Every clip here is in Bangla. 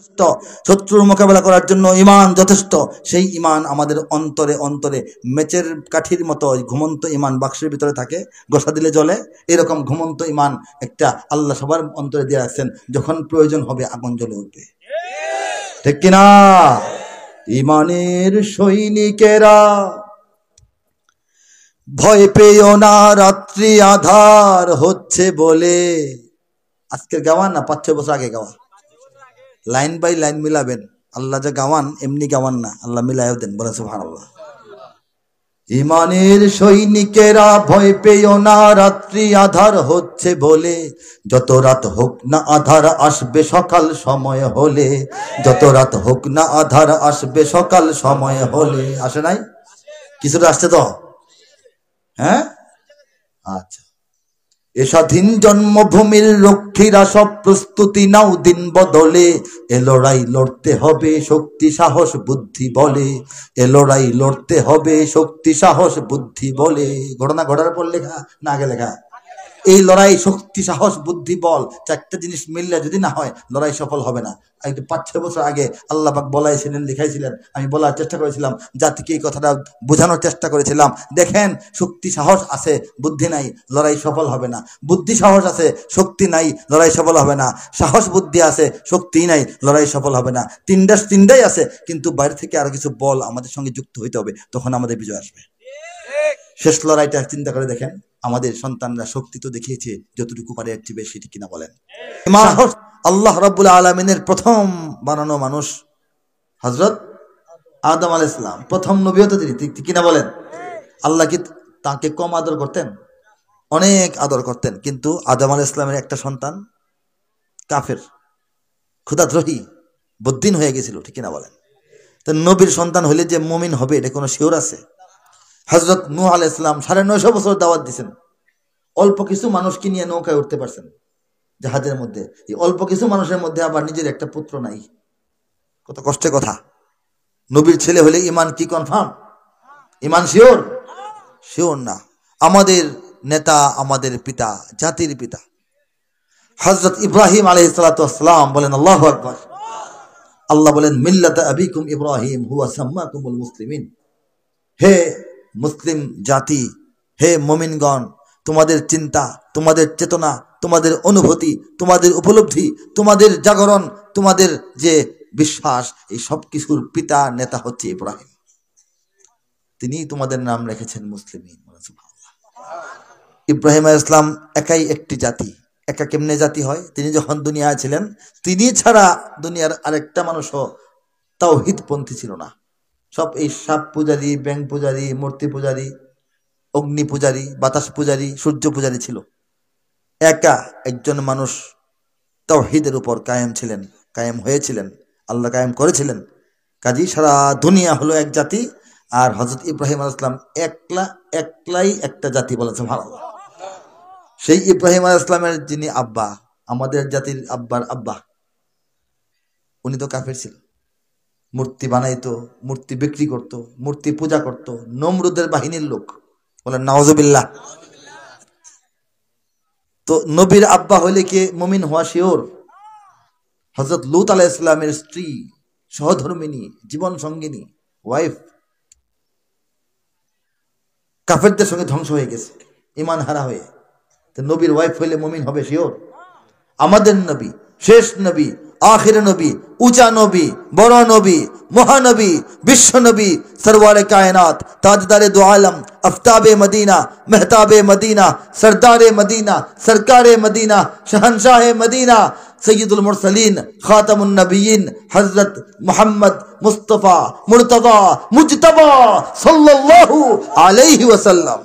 যথেষ্ট, শত্রুর মোকাবেলা করার জন্য ঈমান যথেষ্ট। সেই ঈমান আমাদের অন্তরে অন্তরে মেচের কাঠির মতো ঘুমন্ত ঈমান বাক্সের ভিতরে থাকে, গোসা দিলে জ্বলে। এরকম ঘুমন্ত ঈমান একটা আল্লাহ সবার অন্তরে দিয়ে রাখছেন, যখন প্রয়োজন হবে আগুন জ্বলে উঠবে। ঠিক কিনা? ঈমানের সৈনিকেরা ভয় পেও না, রাত্রি আধার হচ্ছে বলে। আজকের গাওয়ান না, 5-6 বছর আগে গাওয়া, লাইন বাই লাইন মিলাবেন। আল্লাহ যা গাওয়ান এমনি গাওয়ান না, আল্লাহ মিলাইও দেন, বলে সুবহানাল্লাহ। ঈমানের সৈনিকেরা ভয় পেও না, রাত্রি আধার হচ্ছে বলে। যত রাত হোক না আধার আসবে সকাল সময় হলে। যত রাত হোক না আধার আসবে সকাল সময় হলে। আসে নাই? কিছুটা আসছে তো? হ্যাঁ, আচ্ছা। এ স্বাধীন জন্মভূমির রক্ষীরা সব প্রস্তুতি নাও, দিন বদলে। এ লড়াই লড়তে হবে শক্তি সাহস বুদ্ধি বলে। এ লড়াই লড়তে হবে শক্তি সাহস বুদ্ধি বলে। ঘটনা ঘটার পর লেখা না আগে লেখা? এই লড়াই শক্তি সাহস বুদ্ধি বল, চারটা জিনিস মিললে যদি না হয় লড়াই সফল হবে না। 5-6 বছর আগে আল্লাহ পাক বলাইছিলেন, লিখাইছিলেন, আমি বলার চেষ্টা করেছিলাম, জাতিকে এই কথাটা বোঝানোর চেষ্টা করেছিলাম। দেখেন, শক্তি সাহস আছে, বুদ্ধি নাই, লড়াই সফল হবে না। বুদ্ধি সাহস আছে, শক্তি নাই, লড়াই সফল হবে না। সাহস বুদ্ধি আছে, শক্তি নাই, লড়াই সফল হবে না। তিনটাই আছে, কিন্তু বাইরে থেকে আরো কিছু বল আমাদের সঙ্গে যুক্ত হইতে হবে, তখন আমাদের বিজয় আসবে। শেষ লড়াইটা চিন্তা করে দেখেন, আমাদের সন্তানরা শক্তি তো দেখিয়েছে যতটুকু পারে, এর চেয়ে বেশি, ঠিক কিনা বলেন? আল্লাহ রাব্বুল আলামিনের প্রথম বানানো মানুষ হযরত আদম আলাইহিস সালাম, প্রথম নবী হতে তিনি, ঠিক কিনা বলেন? আল্লাহ কি তাকে কম আদর করতেন? অনেক আদর করতেন। কিন্তু আদম আলাইহিস সালামের একটা সন্তান কাফের, ক্ষুধাদ্রোহী, বদ্দিন হয়ে গেছিল, ঠিক কিনা বলেন? তো নবীর সন্তান হইলে যে মুমিন হবে এটা কোনো শিওর আছে? হযরত নূহ আলাইহিস সালাম 950 বছর দাওয়াত দিয়েছেন, অল্প কিছু মানুষকে নিয়ে নৌকায় উঠতে পারছেন, জাহাজের মধ্যে। এই অল্প কিছু মানুষের মধ্যে আবার নিজের একটা পুত্র নাই, কত কষ্টের কথা। নবীর ছেলে হলে ঈমান কি কনফার্ম? ঈমান শিওর? শিওর না। আমাদের নেতা, আমাদের পিতা, জাতির পিতা হযরত ইব্রাহিম আলাইহিস সালাতু ওয়াস সালাম বলেন, আল্লাহু আকবার। আল্লাহ বলেন, মিল্লাতা আবিকুম ইব্রাহিম হুয়া সাম্মাকুমুল মুসলিমিন। হে মুসলিম জাতি, হে মুমিনগণ, তোমাদের চিন্তা, তোমাদের চেতনা, তোমাদের অনুভূতি, তোমাদের উপলব্ধি, তোমাদের জাগরণ, তোমাদের যে বিশ্বাস, এই সব কিছুর পিতা নেতা হচ্ছে ইব্রাহিম। তিনি তোমাদের নাম রেখেছেন মুসলিমিন। ইব্রাহিম আলাইহিস সালাম একাই একটি জাতি। একা কেমনে জাতি হয়? তিনি যখন দুনিয়ায় ছিলেন, তিনি ছাড়া দুনিয়ার আরেকটা মানুষও তাওহীদপন্থী ছিল না। সব এই সাপ পূজারী, ব্যাং পূজারী, মূর্তি পূজারী, অগ্নি পূজারী, বাতাস পূজারী, সূর্য পূজারী ছিল। একা একজন মানুষ তাওহীদের উপর কায়েম ছিলেন, কায়েম হয়েছিলেন, আল্লাহ কায়েম করেছিলেন। কাজী সারা দুনিয়া হলো এক জাতি, আর হযরত ইব্রাহিম আলাইহিস সালাম একলাই একটা জাতি, বলেছে সুবহানাল্লাহ। সেই ইব্রাহিম আলাইহিস সালামের যিনি আব্বা, আমাদের জাতির আব্বার আব্বা, উনি তো কাফের ছিল, মূর্তি বানাইতো, মূর্তি বিক্রি করত, মূর্তি পূজা করত, নমরুদের বাহিনীর লোক, বলেন নাউজুবিল্লাহ। তো নবীর আব্বা হইলে কি মুমিন হওয়া শিওর? হযরত লূত আলাইহিস সালামের স্ত্রী, সহধর্মিনী, জীবন সঙ্গিনী, ওয়াইফ কাফেরদের সঙ্গে ধ্বংস হয়ে গেছে, ঈমান হারা হয়ে। তো নবীর ওয়াইফ হইলে মুমিন হবে শিওর? আমাদের নবী, শেষ নবী, আখির নবী, উঁচা নবী, বড় নবী, মহানবী, বিশ্ব নবী, সরওয়ারে কায়নাত, তাজদারে দু আলম, আফতাবে মদিনা, মেহতাবে মদিনা, সরদারে মদিনা, সরকারে মদিনা, শহনशाह মদিনা, সৈয়দুল মুরসলিন, খাতামুন নবিয়িন, হযরত মুহাম্মদ মুস্তাফা মুর্তজা মুজতবা সাল্লাল্লাহু আলাইহি ওয়াসাল্লাম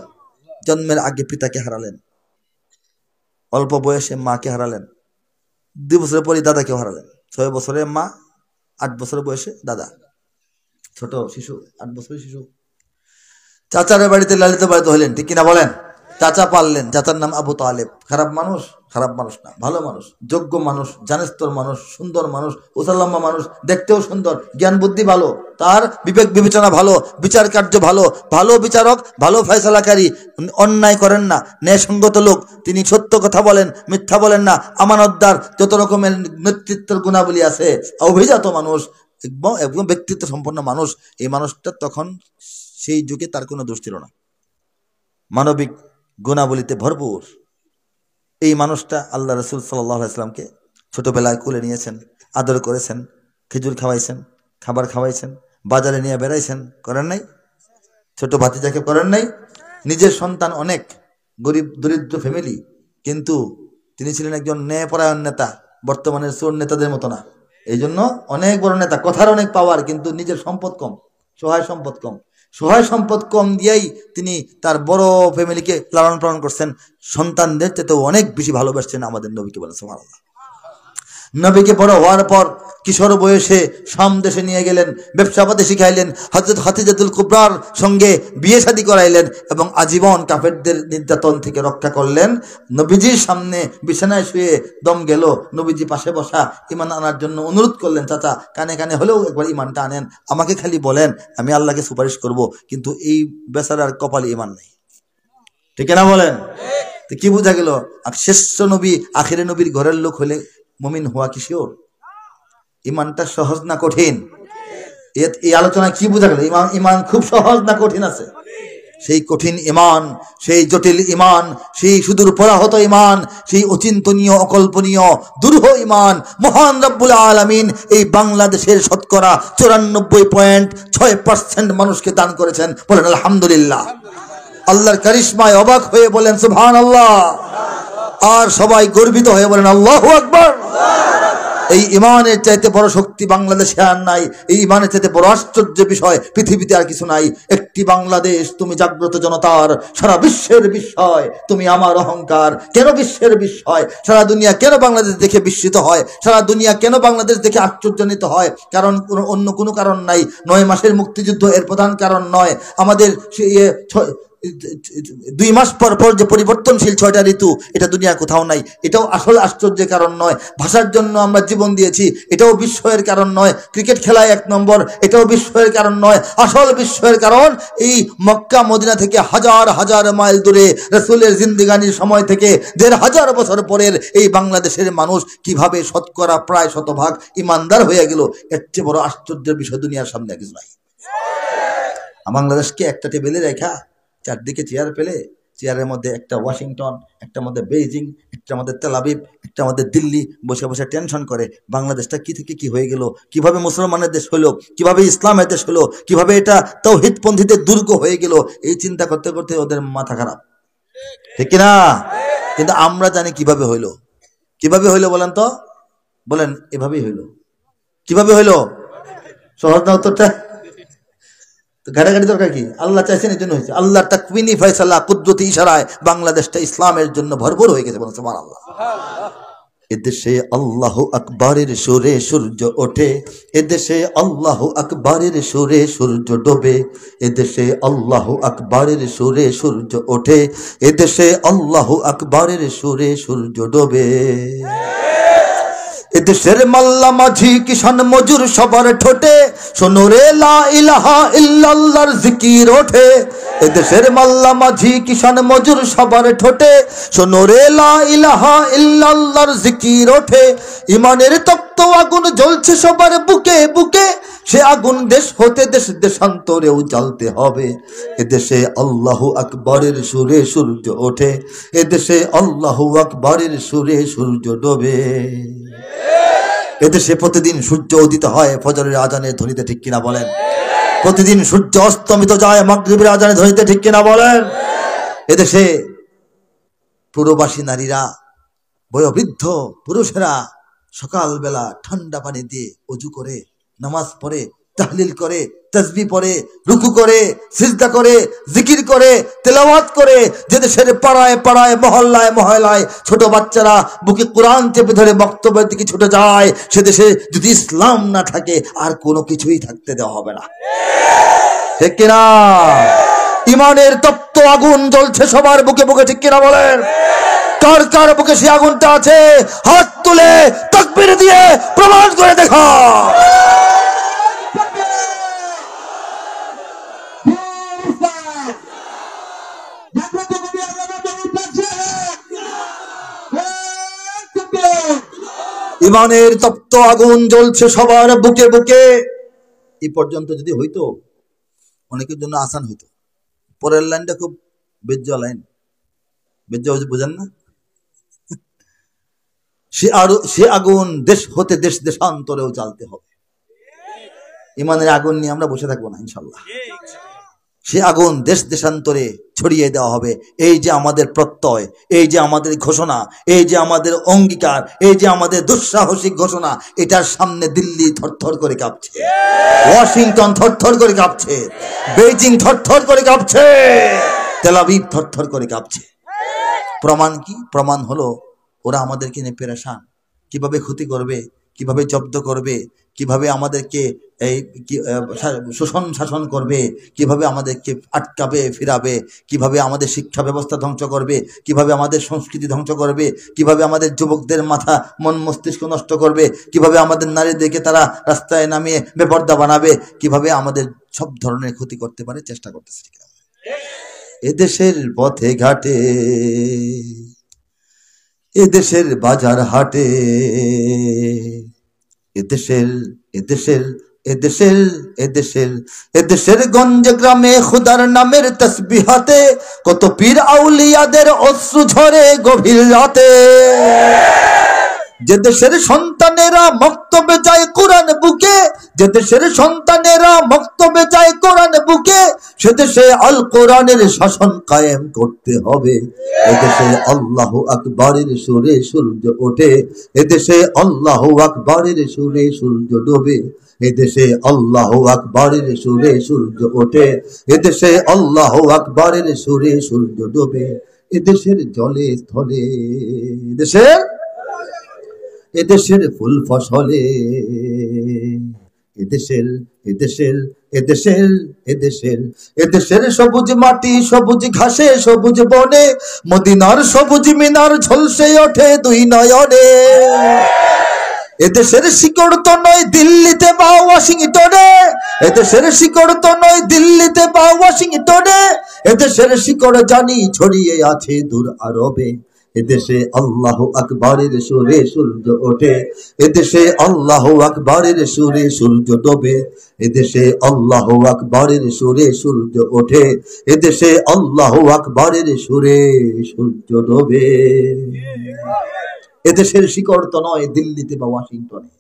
জন্মের আগে পিতাকে হারালেন, অল্প বয়সে মাকে হারালেন, 2 বছরের পরই দাদাকেও হারালেন। 6 বছরের মা, 8 বছরের বয়সে দাদা, ছোট শিশু, 8 বছরের শিশু। চাচারের বাড়িতে লালিত পালিত হলেন, ঠিক কিনা বলেন? চাচা পারলেন, চাচার নাম আবু তালেব। খারাপ মানুষ? খারাপ মানুষ না, ভালো মানুষ, যোগ্য মানুষ, জানেস্তর মানুষ, সুন্দর মানুষ, উসাল্লাম্মা মানুষ, দেখতেও সুন্দর, জ্ঞান বুদ্ধি ভালো, তার বিবেক বিবেচনা ভালো, বিচার কার্য ভালো, ভালো বিচারক, ভালো ফয়সালাকারী, অন্যায় করেন না, ন্যায়সঙ্গত লোক, তিনি সত্য কথা বলেন, মিথ্যা বলেন না, আমানতদার, যত রকমের নেতৃত্বের গুণাবলী আছে, অভিজাত মানুষ, একদম ব্যক্তিত্ব সম্পন্ন মানুষ। এই মানুষটা তখন সেই যুগে তার কোনো দোষ ছিল না, মানবিক গুণাবলীতে ভরপুর। এই মানুষটা আল্লাহ রসুল সাল্লাল্লাহু আলাইহি ওয়াসাল্লামকে ছোটবেলায় কোলে নিয়েছেন, আদর করেছেন, খেজুর খাওয়াইছেন, খাবার খাওয়াইছেন, বাজারে নিয়ে বেড়াইছেন, করেন নাই? ছোট ভাতিজাকে করেন নাই? নিজের সন্তান অনেক গরিব দরিদ্র ফ্যামিলি, কিন্তু তিনি ছিলেন একজন ন্যায়পরায়ণ নেতা, বর্তমানের চোর নেতাদের মতো না। এই জন্য অনেক বড় নেতা, কথার অনেক পাওয়ার, কিন্তু নিজের সম্পদ কম, সহায় সম্পদ কম। সহায় সম্পদ কম দিয়েই তিনি তার বড় ফ্যামিলিকে লালন পালন করছেন, সন্তানদের চেয়েও অনেক বেশি ভালোবাসছেন আমাদের নবীকে। বলেন সুবহানাল্লাহ। নবীকে বড় হওয়ার পর কিশোর বয়সে শাম দেশে নিয়ে গেলেন, ব্যবসাপাতি শিখাইলেন, হযরত খাদিজাতুল কুবরার সঙ্গে বিয়ে শাদী করাইলেন এবং আজীবন কাফেরদের নির্যাতন থেকে রক্ষা করলেন। নবীজির সামনে বিছানায় শুয়ে দম গেল, নবীজি পাশে বসা, ঈমান আনার জন্য অনুরোধ করলেন, চাচা কানে কানে হলেও একবার ঈমানটা আনেন, আমাকে খালি বলেন, আমি আল্লাহকে সুপারিশ করব। কিন্তু এই বেচারার কপালে ঈমান নেই, ঠিক না বলেন? তো কি বোঝা গেল? শেষ নবী, আখিরে নবীর ঘরের লোক হলে মুমিন হওয়া কি শিওর? ইমানটা সহজ না কঠিন? এই আলোচনায় কি বোঝা গেল? ইমান খুব সহজ না কঠিন আছে? সেই কঠিন ইমান, সেই জটিল ইমান, সেই সুদূর পরাহত ইমান, সেই অচিন্তনীয়, অকল্পনীয়, দুরূহ ইমান মহান রব্বুল আলামিন এই বাংলাদেশের শতকরা 94.6% মানুষকে দান করেছেন। বলেন আলহামদুলিল্লাহ। আল্লাহর কারিশমায় অবাক হয়ে বলেন সুবহানাল্লাহ, আর সবাই গর্বিত হয়ে বলেন আল্লাহু আকবার। এই ইমানের চাইতে বড় শক্তি বাংলাদেশে আর নাই, এই ইমানের চাইতে বড় আশ্চর্য বিষয় পৃথিবীতে আর কিছু নাই। একটি বাংলাদেশ, তুমি জাগ্রত জনতার, সারা বিশ্বের বিস্ময়, তুমি আমার অহংকার। কেন বিশ্বের বিস্ময়? সারা দুনিয়া কেন বাংলাদেশ দেখে বিস্মিত হয়? সারা দুনিয়া কেন বাংলাদেশ দেখে আশ্চর্যান্বিত হয়? কারণ অন্য কোনো কারণ নাই। 9 মাসের মুক্তিযুদ্ধ এর প্রধান কারণ নয়। আমাদের 2 মাস পর পর যে পরিবর্তনশীল 6টা ঋতু, এটা দুনিয়ার কোথাও নাই। এটাও আসল আশ্চর্যের কারণ নয়। ভাষার জন্য আমরা জীবন দিয়েছি, এটাও বিস্ময়ের কারণ নয়। ক্রিকেট খেলায় 1 নম্বর, এটাও বিস্ময়ের কারণ নয়। আসল বিস্ময়ের কারণ এই মক্কা মদিনা থেকে হাজার হাজার মাইল দূরে রাসূলের জিন্দেগানির সময় থেকে 1500 বছর পরের এই বাংলাদেশের মানুষ কিভাবে শতকরা প্রায় শতভাগ ইমানদার হয়ে গেল, এর চেয়ে বড় আশ্চর্যের বিষয় দুনিয়ার সামনে কিছু নাই। বাংলাদেশকে একটা টেবিলে রেখা, চারদিকে চেয়ার পেলে, চেয়ারের মধ্যে একটা ওয়াশিংটন, একটা মধ্যে বেইজিং, একটা মধ্যে তেল আবিব, একটা মধ্যে দিল্লি বসে বসে টেনশন করে বাংলাদেশটা কি থেকে কি হয়ে গেল, কিভাবে মুসলমানের দেশ হলো, কিভাবে ইসলামের দেশ হলো, কিভাবে এটা তাওহীদপন্থীদের দুর্গ হয়ে গেল। এই চিন্তা করতে করতে ওদের মাথা খারাপ, ঠিক কিনা? কিন্তু আমরা জানি কিভাবে হইলো। কিভাবে হইলো বলেন তো? বলেন, এভাবেই হইলো। কিভাবে হইলো? সহজ না উত্তরটা? ঘাটাঘাটি দরকার কি? আল্লাহ চাইছেন, এই জন্য হয়েছে। আল্লাহর তাকওয়িনী ফয়সালা, কুদরতি ইশারায় বাংলাদেশটা ইসলামের জন্য ভরপুর হয়ে গেছে। বলেন সুবহানাল্লাহ। এদেশে আল্লাহু আকবারের সুরে সূর্য ওঠে, এদেশে আল্লাহু আকবারের সুরে সূর্য ডোবে, এদেশে আল্লাহু আকবারের সুরে সূর্য ওঠে, এদেশে আল্লাহু আকবারের সুরে সূর্য ডোবে। এদেশের মাল্লা মাঝি কিষান মজুর সবার ঠোঁটে শোনো রে লা ইলাহা ইল্লাল্লাহর জিকির ওঠে। এদেশের মাল্লা মাঝি কিষান মজুর সবার ঠোঁটে শোনো রে লা ইলাহা ইল্লাল্লাহর জিকির ওঠে। ইমানের তপ্ত আগুন জ্বলছে সবার বুকে বুকে, সে আগুন দেশ হতে দেশ দেশান্তরেও জ্বালতে হবে। এদেশে আল্লাহু আকবরের সুরে সূর্য ওঠে, এদেশে আল্লাহু আকবরের সুরে সূর্য ডোবে। এদেশে প্রতিদিন সূর্য উদিত হয় ফজরের আজানের ধ্বনিতে, ঠিক কিনা বলেন? প্রতিদিন সূর্য অস্তমিত যায় মাগরিবের আজানের ধ্বনিতে, ঠিক কিনা বলেন? এদেশে পুরবাসী নারীরা, বয়োবৃদ্ধ পুরুষেরা সকালবেলা ঠান্ডা পানি দিয়ে অজু করে, নামাজ পড়ে, তাহলিল করে, তাসবিহ পড়ে, রুকু করে, সিজদা করে, জিকির করে, তেলাওয়াত করে। যে দেশের পাড়ায় পাড়ায়, মহল্লায় মহল্লায় ছোট বাচ্চারা বুকে কোরআন চেপে ধরে বক্তব্যের দিকে ছুটে যায়, সে দেশে যদি ইসলাম না থাকে আর কোনো কিছুই থাকতে দেওয়া হবে না, ঠিক কিনা? ইমানের তপ্ত আগুন জ্বলছে সবার বুকে বুকে, ঠিক কিনা বলেন? কার কার বুকে সেই আগুনটা আছে? হাত তুলে তাকবীর দিয়ে প্রমাণ করে দেখা। ইমানের তপ্ত আগুন জ্বলছে সবার বুকে বুকে। এই পর্যন্ত যদি হইতো অনেকের জন্য আসান হইতো। পরের লাইনটা খুব বেজ্জা লাইন, বেজ্জা বুঝেন না? সে আগুন দেশ হতে দেশ দেশান্তরেও জ্বালতে হবে। ইমানের আগুন নিয়ে আমরা বসে থাকবো না ইনশাল্লাহ। সে আগুন দেশ দেশান্তরে ছড়িয়ে দেওয়া হবে। এই যে আমাদের প্রত্যয়, এই যে আমাদের ঘোষণা, এই যে আমাদের অঙ্গীকার, এই যে আমাদের দুঃসাহসিক ঘোষণা, এটার সামনে দিল্লি থরথর করে কাঁপছে, ওয়াশিংটন থরথর করে কাঁপছে, বেইজিং থরথর করে কাঁপছে, তেল আবিব থরথর করে কাঁপছে। প্রমাণ কি? প্রমাণ হলো ওরা আমাদেরকে নিয়ে পেরেশান, কিভাবে ক্ষতি করবে, কিভাবে জব্দ করবে, কিভাবে আমাদেরকে এই শোষণ শাসন করবে, কিভাবে আমাদেরকে আটকাবে ফিরাবে, কিভাবে আমাদের শিক্ষা ব্যবস্থা ধ্বংস করবে, কিভাবে আমাদের সংস্কৃতি ধ্বংস করবে, কিভাবে আমাদের যুবকদের মাথা মন মস্তিষ্ক নষ্ট করবে, কিভাবে আমাদের নারীদেরকে তারা রাস্তায় নামিয়ে বেপর্দা বানাবে, কিভাবে আমাদের সব ধরনের ক্ষতি করতে পারে চেষ্টা করতেছে। এদেশের পথে ঘাটে, এদেশের বাজার হাটে, এদেশের এদেশের এদেশের এদেশের এদেশের গঞ্জে গ্রামে খুদার নামের তসবিহাতে কত পীর আউলিয়াদের অশ্রু ঝরে গভীর রাতে। যে দেশের সন্তানেরা মক্তবে যায় কোরআন বুকে, যে দেশের সন্তানেরা মক্তবে যায় কোরআন বুকে, সে দেশে আল কোরআনের শাসন কায়েম করতে হবে। এদেশে আল্লাহু আকবারের সুরে সূর্য ওঠে, এদেশে আল্লাহু আকবারের সুরে সূর্য ডোবে, এদেশে আল্লাহু আকবারের সুরে সূর্য ওঠে, এদেশে আল্লাহু আকবারের সুরে সূর্য ডোবে। এদেশের জলে স্থলে, এদেশের ফুল ফসলে, এদেশের এদেশের এদেশের এদেশের এদেশের সবুজ মাটি সবুজ ঘাসে সবুজ বনে, মদিনার সবুজ মিনার ঝলসে ওঠে দুই নয়নে। এদেশের শিকড় তো নয় দিল্লিতে বা ওয়াশিংটনে, এদেশের শিকড় তো নয় দিল্লিতে বা ওয়াশিংটনে, এদেশের শিকড় জানি ছড়িয়ে আছে দূর আরবে। এদেশে আল্লাহু আকবারের সুরে সূর্য ওঠে, এদেশে আল্লাহু আকবারের সুরে সূর্য ডোবে, এদেশে আল্লাহু আকবারের সুরে সূর্য ওঠে, এদেশে আল্লাহু আকবারের সুরে সূর্য ডোবে। এদেশের শিকড় তো নয় দিল্লিতে বা ওয়াশিংটনে,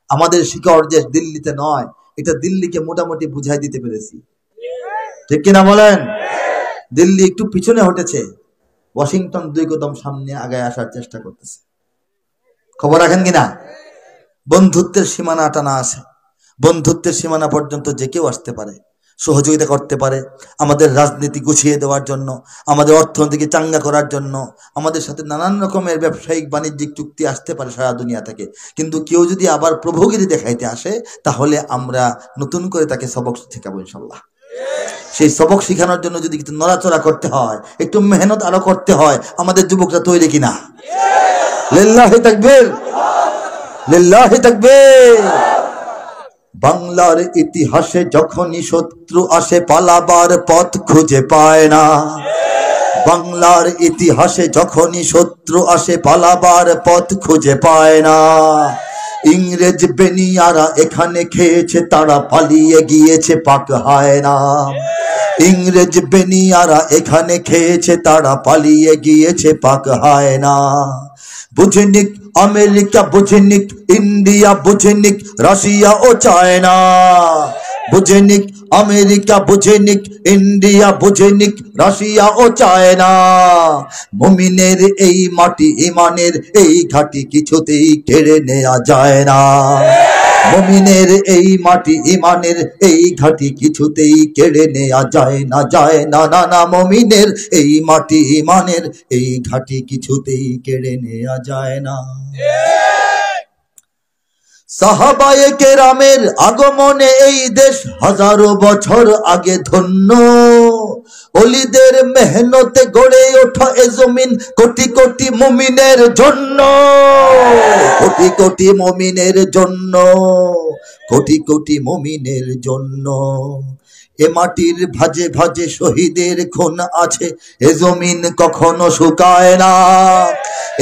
আমাদের শিকড় যে দিল্লিতে নয়, এটা দিল্লিকে মোটামুটি বুঝাই দিতে পেরেছি, ঠিক কিনা বলেন? দিল্লি একটু পিছনে হটেছে, ওয়াশিংটন দুই কদম সামনে আগায় আসার চেষ্টা করতেছে। খবর রাখেন কিনা? বন্ধুত্বের সীমানা টানা আছে, বন্ধুত্বের সীমানা পর্যন্ত যে কেউ আসতে পারে, সহযোগিতা করতে পারে, আমাদের রাজনীতি গুছিয়ে দেওয়ার জন্য, আমাদের অর্থনীতিকে চাঙ্গা করার জন্য, আমাদের সাথে নানান রকমের ব্যবসায়িক বাণিজ্যিক চুক্তি আসতে পারে সারা দুনিয়া থেকে। কিন্তু কেউ যদি আবার প্রভুগিরি দেখাইতে আসে, তাহলে আমরা নতুন করে তাকে সবক শেখাবো ইনশাল্লাহ। সেই সবক শিখানোর জন্য যদি কিছু নড়াচড়া করতে হয়, একটু মেহনত আরো করতে হয়, আমাদের যুবকরা তৈরি কিনা? লিল্লাহি তাকবীর, লিল্লাহি তাকবীর। বাংলার ইতিহাসে যখনই শত্রু আসে পালাবার পথ খুঁজে পায় না, বাংলার ইতিহাসে যখনই শত্রু আসে পালাবার পথ খুঁজে পায় না। ইংরেজ বেনিয়ারা এখানে খেয়েছে, তারা পালিয়ে গিয়েছে পাক হয় না। ইংরেজ বেনিয়ারা এখানে খেয়েছে, তারা পালিয়ে গিয়েছে পাক হয় না। বুঝেনিক আমেরিকা, বুঝেনিক ইন্ডিয়া, বুঝেনিক রাশিয়া ও চায়না, বুঝেনিক আমেরিকা, বুঝেনিক ইন্ডিয়া, বুঝেনিক রাশিয়া ও চায়না। মুমিনের এই মাটি ইমানের এই ঘাটি কিছুতেই কেড়ে নেওয়া যায় না। মুমিনের এই মাটি ইমানের এই ঘাটি কিছুতেই কেড়ে নেওয়া যায় না, যায় না, না না। মুমিনের এই মাটি ইমানের এই ঘাটি কিছুতেই কেড়ে নেওয়া যায় না। সাহাবায়ে কেরামের আগমনে এই দেশ হাজারো বছর আগে ধন্য। ওলিদের মেহনতে গড়ে ওঠা এ জমিন কোটি কোটি মুমিনের জন্য, কোটি কোটি মুমিনের জন্য, কোটি কোটি মুমিনের জন্য। এ মাটির ভাজে ভাজে শহীদের খুন আছে, এ জমিন কখনো শুকায় না।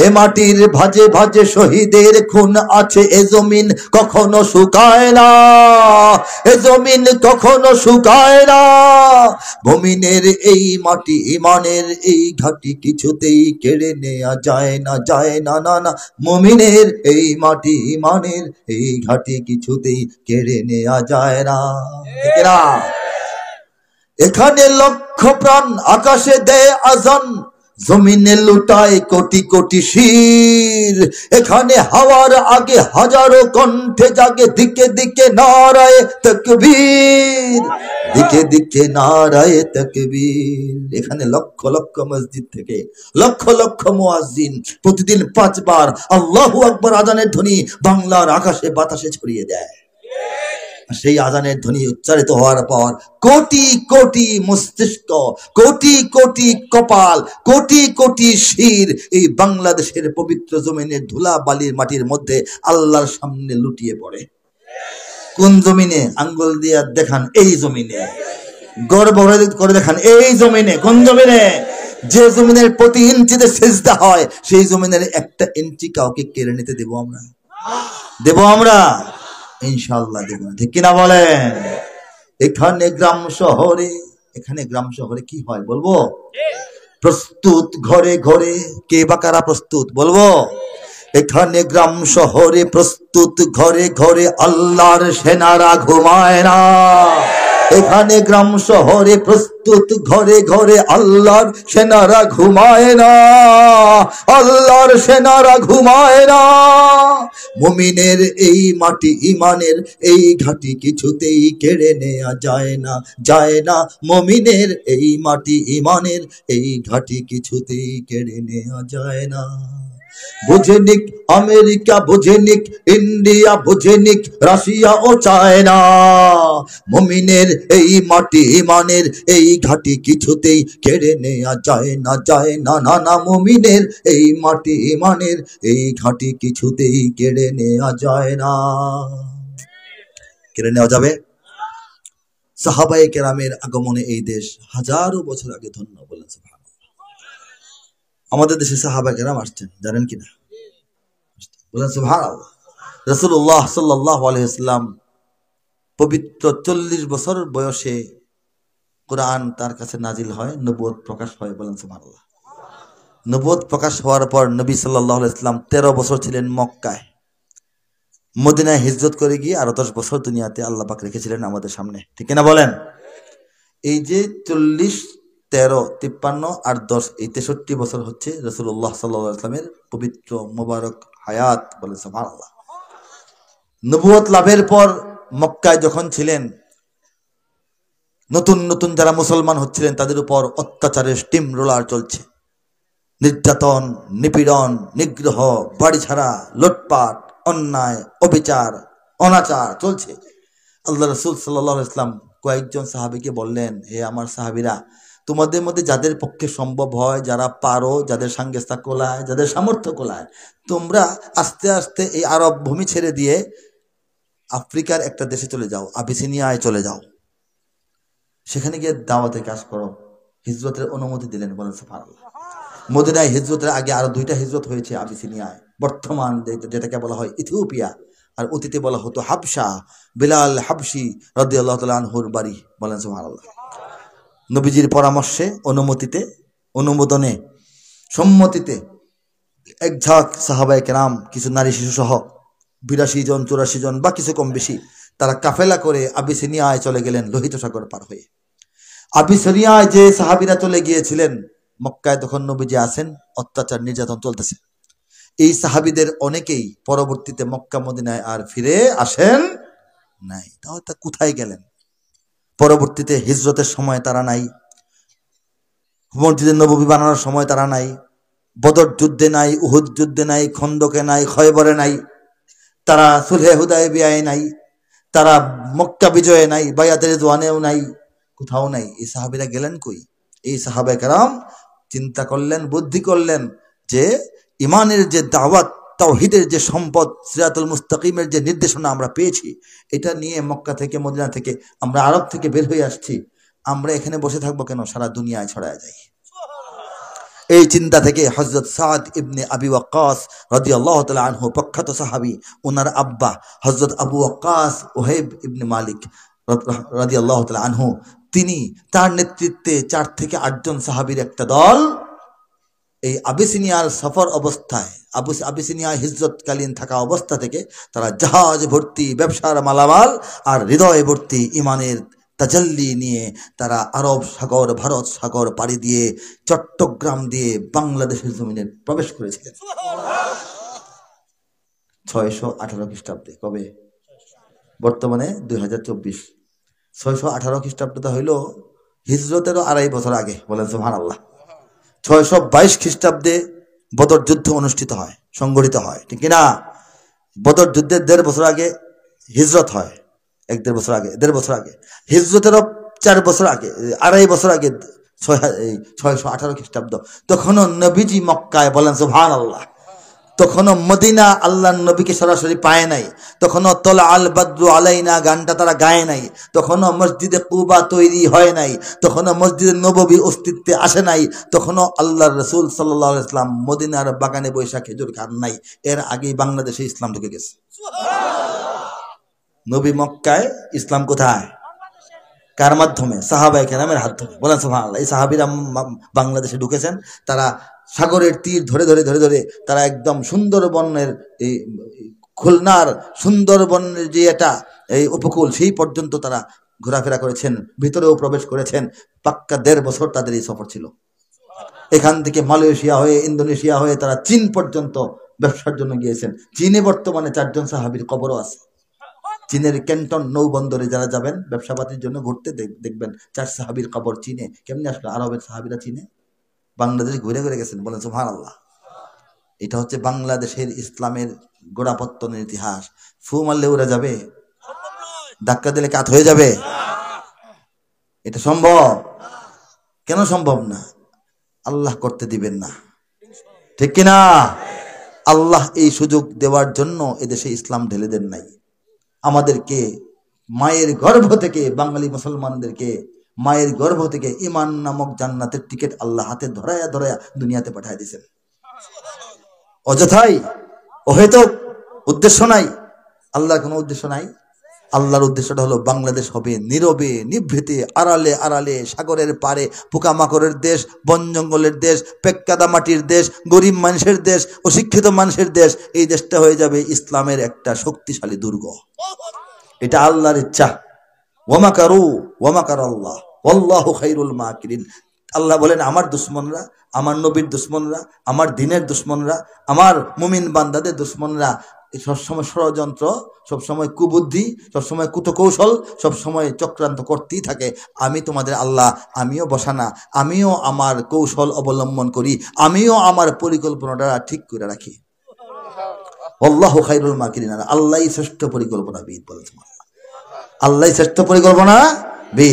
এ মাটির ভাজে ভাজে শহীদের খুন আছে, এ জমিন কখনো শুকায় না, এ জমিন কখনো শুকায় না। মুমিনের এই মাটি ইমানের এই ঘাটি কিছুতেই কেড়ে নেওয়া যায় না, যায় না, না না। মুমিনের এই মাটি ইমানের এই ঘাটি কিছুতেই কেড়ে নেওয়া যায় না। ঠিক না? এখানে লক্ষ প্রাণ আকাশে দেয় আজান, জমিনে লুটায় কোটি কোটি শির। এখানে হাওয়ার আগে হাজারো কণ্ঠে জাগে দিকে দিকে নারায়ে তাকবীর, দিকে দিকে নারায়ে তাকবীর। এখানে লক্ষ লক্ষ মসজিদ থেকে লক্ষ লক্ষ মুয়াজ্জিন প্রতিদিন 5 বার আল্লাহু আকবার আজানের ধ্বনি বাংলার আকাশে বাতাসে ছড়িয়ে দেয়। সেই আজানের ধ্বনি উচ্চারিত হওয়ার পর কোটি কোটি মস্তিষ্ক, কোটি কোটি কপাল, কোটি কোটি শির এই বাংলাদেশের পবিত্র জমিনের ধুলা বালির মাটির মধ্যে আল্লাহর সামনে লুটিয়ে পড়ে। কোন জমিনে? আঙ্গুল দিয়ে দেখান, এই জমিনে। গর্ব করে দেখান, এই জমিনে। কোন জমিনে? যে জমিনের প্রতি ইঞ্চিতে সিজদা হয়, সেই জমিনের একটা ইঞ্চি কাউকে কেড়ে নিতে দেব আমরা? দেব আমরা? ইনশাআল্লাহ দেব। ঠিক কিনা বলেন? এখানে গ্রাম শহরে, এখানে গ্রাম শহরে কি হয় বলবো? প্রস্তুত ঘরে ঘরে, কে বা কারা প্রস্তুত বলবো? এখানে গ্রাম শহরে প্রস্তুত ঘরে ঘরে আল্লাহর সেনারা ঘুমায় না। এখানে গ্রাম শহরে প্রস্তুত ঘরে ঘরে আল্লাহর সেনারা ঘুমায় না, আল্লাহর সেনারা ঘুমায় না। মুমিনের এই মাটি ইমানের এই ঘাটি কিছুতেই কেড়ে নেওয়া যায় না, যায় না। মুমিনের এই মাটি ইমানের এই ঘাটি কিছুতেই কেড়ে নেওয়া যায় না। বুঝে নিক আমেরিকা, বুঝে নিক ইন্ডিয়া, বুঝে নিক রাশিয়া ও চায়না, মুমিনের এই মাটি ইমানের এই ঘাটি কিছুতেই কেড়ে নেওয়া যায় না, যায় না, না না। মুমিনের এই মাটি ইমানের এই ঘাটি কিছুতেই কেড়ে নেওয়া যায় না। কেড়ে নেওয়া যাবে? সাহাবায়ে কেরামের আগমনে এই দেশ হাজারো বছর আগে ধন্য বলেন। আমাদের দেশে সাহাবায়ে কেরাম আসছেন, জানেন কিনা? বলেন সুবহানাল্লাহ। রাসূলুল্লাহ সাল্লাল্লাহু আলাইহি ওয়াসাল্লাম পবিত্র 40 বছর বয়সে কোরআন তার কাছে নাজিল হয়, নবুয়ত প্রকাশ হয়। বলেন সুবহানাল্লাহ। নবুয়ত প্রকাশ হওয়ার পর নবী সাল্লাল্লাহু আলাইহি ওয়াসাল্লাম 13 বছর ছিলেন মক্কায়। মদিনায় হিজরত করে গিয়ে আরো 10 বছর দুনিয়াতে আল্লাহ পাক রেখেছিলেন আমাদের সামনে। ঠিক কিনা বলেন? এই যে 40, 13, 53 আর 10, এই 63 বছর হচ্ছে রাসূলুল্লাহ সাল্লাল্লাহু আলাইহি ওয়াসাল্লামের পবিত্র মোবারক হায়াত। বলেন সুবহানাল্লাহ। নবুয়ত লাভের পর মক্কায় যখন ছিলেন, নতুন নতুন যারা মুসলমান হচ্ছিলেন তাদের উপর অত্যাচারের স্টিম রোলার চলছে। নির্যাতন, নিপীড়ন, নিগ্রহ, বাড়ি ছাড়া, লুটপাট, অন্যায়, অবিচার, অনাচার চলছে। আল্লাহ রাসূল সাল্লাল্লাহু আলাইহি ওয়াসাল্লাম কয়েকজন সাহাবীকে বললেন, হে আমার সাহাবীরা, তোমাদের মধ্যে যাদের পক্ষে সম্ভব হয়, যারা পারো, যাদের সাঙ্গেস্তা কোলায়, যাদের সামর্থ্য কোলায়, তোমরা আস্তে আস্তে এই আরব ভূমি ছেড়ে দিয়ে আফ্রিকার একটা দেশে চলে যাও, আবিসিনিয়ায় চলে যাও, সেখানে গিয়ে দাওয়াতে কাজ করো। হিজরতের অনুমতি দিলেন। বলেন সুবহানাল্লাহ। মদিনায় হিজরতের আগে আরো 2টা হিজরত হয়েছে আবিসিনিয়ায়, বর্তমান যেটাকে বলা হয় ইথিওপিয়া, আর অতীতে বলা হতো হাবশা। বিলাল হাবশি রাদিয়াল্লাহু তাআলা আনহুর বাড়ি। বলেন সুবহানাল্লাহ। নবীজির পরামর্শে, অনুমতিতে, অনুমোদনে, সম্মতিতে এক ঝাঁক সাহাবায়ে কেরাম, কিছু নারী শিশু সহ 82 জন, 84 জন বা কিছু কম বেশি, তারা কাফেলা করে আবিসিনিয়ায় চলে গেলেন, লোহিত সাগর পার হয়ে। আবিসিনিয়ায় যে সাহাবীরা চলে গিয়েছিলেন, মক্কায় তখন নবীজি আছেন, অত্যাচার নির্যাতন চলতেছে। এই সাহাবীদের অনেকেই পরবর্তীতে মক্কা মদিনায় আর ফিরে আসেন নাই। তাহলে তা কোথায় গেলেন? পরবর্তীতে হিজরতের সময় তারা নাই, মসজিদে নববী বানানোর সময় তারা নাই, বদর যুদ্ধে নাই, উহুদ যুদ্ধে নাই, খন্দকে নাই, খয়বরে নাই। তারা সুলহে হুদায়বিয়ায় নাই, তারা মক্কা বিজয়ে নাই, বায়াতে রিদওয়ানেও নাই, কোথাও নাই। এই সাহাবীরা গেলেন কই? এই সাহাবায়ে কেরাম চিন্তা করলেন, বুদ্ধি করলেন যে ইমানের যে দাওয়াত, তাওহীদের যে সম্পদ, সিরাতুল মুস্তাকিমের যে নির্দেশনা আমরা পেয়েছি, এটা নিয়ে মক্কা থেকে, মদিনা থেকে, আমরা আরব থেকে বের হয়ে আসছি, আমরা এখানে বসে থাকবো কেন? সারা দুনিয়ায় ছড়ায় যাই। এই চিন্তা থেকে হযরত সাদ ইবনে আবি ওয়াক্কাস রাদিয়াল্লাহু তাআলা আনহু, প্রখ্যাত সাহাবী, ওনার আব্বা হযরত আবু ওয়াক্কাস ওহাইব ইবনে মালিক রাদিয়াল্লাহু তাআলা আনহু, তিনি তার নেতৃত্বে 4 থেকে 8 জন সাহাবীর একটা দল এই আবিসিনিয়ার সফর অবস্থায়, আবিসিনিয়া হিজরতকালীন থাকা অবস্থা থেকে তারা জাহাজ ভর্তি ব্যবসার মালামাল আর হৃদয় ভর্তি ইমানের তাজাল্লি নিয়ে তারা আরব সাগর, ভারত সাগর পাড়ি দিয়ে চট্টগ্রাম দিয়ে বাংলাদেশের জমিনে প্রবেশ করেছিলেন 618 খ্রিস্টাব্দে। কবে? বর্তমানে 2024। 618 খ্রিস্টাব্দটা হইল হিজরতেরও 2.5 বছর আগে। বলেন সুবহানাল্লাহ। 622 খ্রিস্টাব্দে বদর যুদ্ধ অনুষ্ঠিত হয়, সংগঠিত হয়, ঠিক কিনা? বদর যুদ্ধের 1.5 বছর আগে হিজরত হয়, 1-1.5 বছর আগে, 1.5 বছর আগে। হিজরতেরও 4 বছর আগে, 2.5 বছর আগে 618 খ্রিস্টাব্দ। তখনও নবীজি মক্কায়। বলেন সুবহানাল্লাহ। তখনও মদিনা আল্লাহর নবীকে সরাসরি পায় নাই, তখনও তলা আল বাদরু আলাইনা গানটা তারা গায় নাই, তখনও মসজিদে কুবা তৈরি হয় নাই, তখনও মসজিদে নববী অস্তিত্বে আসে নাই, তখনও আল্লাহর রাসূল সাল্লাল্লাহু আলাইহি ওয়াসাল্লাম মদিনার বাগানে বৈশা খেজুর খান নাই। এর আগেই বাংলাদেশে ইসলাম ঢুকে গেছে। নবী মক্কায়, ইসলাম কোথায়? কার মাধ্যমে? সাহাবায়ে কেরামের মাধ্যমে। বলেন সুবহানাল্লাহ। এই সাহাবীরা বাংলাদেশে ঢুকেছেন, তারা সাগরের তীর ধরে ধরে ধরে ধরে তারা একদম সুন্দরবনের, এই খুলনার সুন্দরবনের যে এটা এই উপকূল, সেই পর্যন্ত তারা ঘোরাফেরা করেছেন, ভিতরেও প্রবেশ করেছেন। পাক্কা 1.5 বছর তাদের এই সফর ছিল। এখান থেকে মালয়েশিয়া হয়ে, ইন্দোনেশিয়া হয়ে তারা চীন পর্যন্ত ব্যবসার জন্য গিয়েছেন। চীনে বর্তমানে 4 জন সাহাবীর কবরও আছে। চীনের ক্যান্টন নৌবন্দরে যারা যাবেন ব্যবসাপাতির জন্য ঘুরতে, দেখবেন 4 সাহাবীর কবর চীনে। কেমনে আসলো? আরবের সাহাবীরা চীনে, বাংলাদেশ ঘুরে ঘুরে গেছেন। বলেন সুবহানাল্লাহ। এটা হচ্ছে বাংলাদেশের ইসলামের গোড়াপত্তনের ইতিহাস। ফু মারলে উড়ে যাবে? ধাক্কা দিলে কাত হয়ে যাবে? এটা সম্ভব? কেন সম্ভব না? আল্লাহ করতে দিবেন না, ঠিক কিনা? আল্লাহ এই সুযোগ দেওয়ার জন্য এদেশে ইসলাম ঢেলে দেন নাই। আমাদেরকে মায়ের গর্ভ থেকে, বাঙালি মুসলমানদেরকে মায়ের গর্ভ থেকে ঈমান নামক জান্নাতের টিকিট আল্লাহ হাতে ধরায়া ধরায়া দুনিয়াতে পাঠিয়ে দিয়েছেন। অযথাই, অহেতুক উদ্দেশ্য নাই। আল্লাহর কোনো উদ্দেশ্য নাই। আল্লাহর উদ্দেশ্যটা হলো বাংলাদেশ হবে নীরবে, নিভৃতে, আড়ালে আড়ালে, সাগরের পারে, পোকামাকড়ের দেশ, বন জঙ্গলের দেশ, পেক্কাদা মাটির দেশ, গরিব মানুষের দেশ, অশিক্ষিত মানুষের দেশ। এই দেশটা হয়ে যাবে ইসলামের একটা শক্তিশালী দুর্গ। এটা আল্লাহর ইচ্ছা। ওয়ামাকারু ওয়ামাকারাল্লাহ ওয়াল্লাহু খায়রুল মাকিরিন। আল্লাহ বলেন, আমার দুশ্মনরা, আমার নবীর দুশ্মনরা, আমার দ্বীনের দুশ্মনরা, আমার মুমিন বান্দাদের দুশ্মনরা সবসময় ষড়যন্ত্র, সবসময় কুবুদ্ধি, সবসময় কুতকৌশল, সবসময় চক্রান্ত করতেই থাকে। আমি তোমাদের আল্লাহ, আমিও বসানা, আমিও আমার কৌশল অবলম্বন করি, আমিও আমার পরিকল্পনাটা ঠিক করে রাখি। আল্লাহু খায়রুল মাকিরিন। আল্লাহই শ্রেষ্ঠ পরিকল্পনাবিদ। বলেছেন আল্লাহই শ্রেষ্ঠ পরিকল্পনা।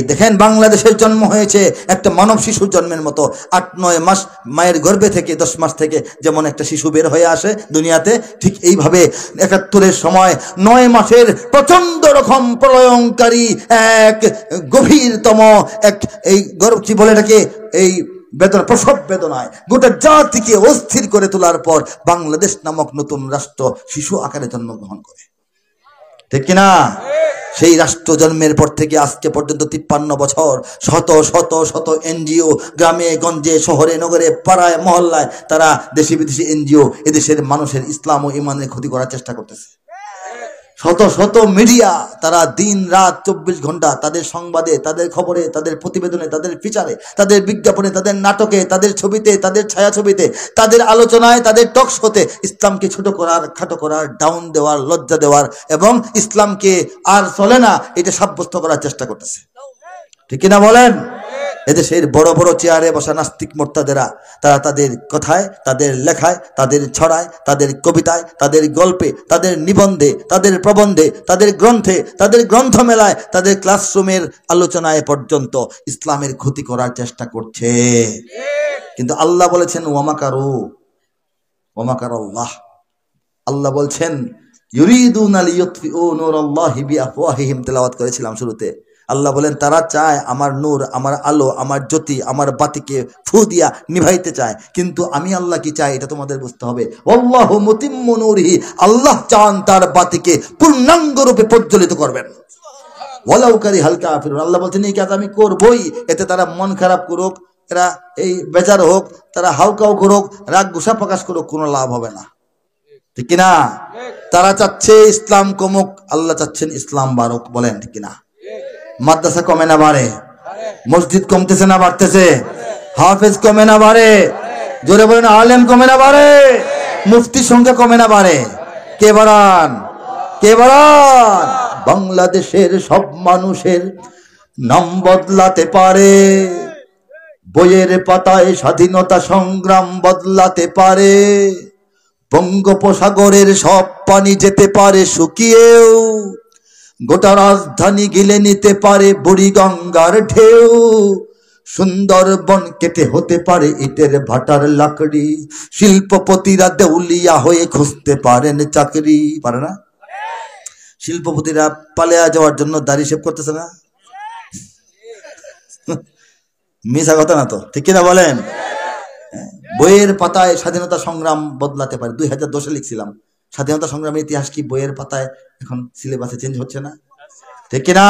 দেখেন, বাংলাদেশের জন্ম হয়েছে একটা মানব শিশুর জন্মের মতো। 8-9 মাস মায়ের গর্ভে থেকে, 10 মাস থেকে যেমন একটা শিশু বের হয়ে আসে দুনিয়াতে, ঠিক এইভাবে 71-এর সময় 9 মাসের প্রচন্ড রকম প্রলয়ঙ্কারী এক গভীরতম এক, এই গর্ভ কি বলে এটাকে, এই বেদনা, প্রসব বেদনায় গোটা জাতিকে অস্থির করে তোলার পর বাংলাদেশ নামক নতুন রাষ্ট্র শিশু আকারে জন্মগ্রহণ করে, ঠিক কিনা? সেই রাষ্ট্র জন্মের পর থেকে আজকে পর্যন্ত 53 বছর শত শত শত এনজিও গ্রামে গঞ্জে শহরে নগরে পাড়ায় মহল্লায় তারা দেশি বিদেশি এনজিও এদেশের মানুষের ইসলাম ও ইমানের ক্ষতি করার চেষ্টা করতেছে। শত শত মিডিয়া তারা দিন রাত 24 ঘন্টা তাদের সংবাদে, তাদের খবরে, তাদের প্রতিবেদনে, তাদের ফিচারে, তাদের বিজ্ঞাপনে, তাদের নাটকে, তাদের ছবিতে, তাদের ছায়াছবিতে, তাদের আলোচনায়, তাদের টক শোতে ইসলামকে ছোট করার, খাটো করার, ডাউন দেওয়ার, লজ্জা দেওয়ার এবং ইসলামকে আর চলে না এটা সাব্যস্ত করার চেষ্টা করতেছে, ঠিক কিনা বলেন? এদেশের বড় বড় চেয়ারে বসা নাস্তিক মোর্তাদেরা তারা তাদের কথায়, তাদের লেখায়, তাদের ছড়ায়, তাদের কবিতায়, তাদের গল্পে, তাদের নিবন্ধে, তাদের প্রবন্ধে, তাদের গ্রন্থে, তাদের গ্রন্থমেলায়, তাদের ক্লাসরুমের আলোচনায় পর্যন্ত ইসলামের ক্ষতি করার চেষ্টা করছে। কিন্তু আল্লাহ বলেছেন ওয়ামাকারু ওয়ামাকারাল্লাহ। আল্লাহ বলছেন ইউরিদুনা লিইউতফিউ নূরাল্লাহি বিআফওয়াহিহিম, তেলাওয়াত করেছিলাম শুরুতে। আল্লাহ বলেন তারা চায় আমার নূর, আমার আলো, আমার জ্যোতি, আমার বাতিকে ফু দিয়া নিভাইতে চায়, কিন্তু আমি আল্লাহ কি চাই এটা তোমাদের বুঝতে হবে। আল্লাহু মুতিম্মু নূরিহি, আল্লাহ চান তার বাতিকে পূর্ণাঙ্গ রূপে প্রজ্বলিত করবেন। ওয়ালাউ কারিহাল কাফিরুন, আল্লাহ বলছেন এই কাজ আমি করবই, এতে তারা মন খারাপ করুক, এরা এই বেজার হোক, তারা হাউকাউ করুক, রাগ গুসা প্রকাশ করুক, কোনো লাভ হবে না, ঠিক কিনা? তারা চাচ্ছে ইসলাম কমুক, আল্লাহ চাচ্ছেন ইসলাম বাড়ুক, বলেন ঠিক কিনা? মাদ্রাসা কমে না বাড়ে? মসজিদ কমতেছে না বাড়তেছে? হাফেজ কমে না বাড়ে? জোরে বলেন আলেম কমে না বাড়ে? মুফতির সংখ্যা কমে না বাড়ে? কে বাড়ান? কে বাড়ান? বাংলাদেশের সব মানুষের নাম বদলাতে পারে, বইয়ের পাতায় স্বাধীনতা সংগ্রাম বদলাতে পারে, বঙ্গোপসাগরের সব পানি যেতে পারে শুকিয়েও, গোটা রাজধানী গিলে নিতে পারে বুড়িগঙ্গার ঢেউ, সুন্দরবন কেটে হতে পারে ইটের ভাটার লাকড়ি, শিল্পপতিরা দেউলিয়া হয়ে খুঁজতে পারেন চাকরি। পারে না? শিল্পপতিরা পালিয়ে যাওয়ার জন্য দাড়ি শেভ করতেছে না? মিশা কথা না তো, ঠিক কিনা বলেন? বইয়ের পাতায় স্বাধীনতা সংগ্রাম বদলাতে পারে। 2010-এ লিখছিলাম স্বাধীনতা সংগ্রামের ইতিহাস কি বইয়ের পাতায় এখন সিলেবাসে চেঞ্জ হচ্ছে না, ঠিক কিনা?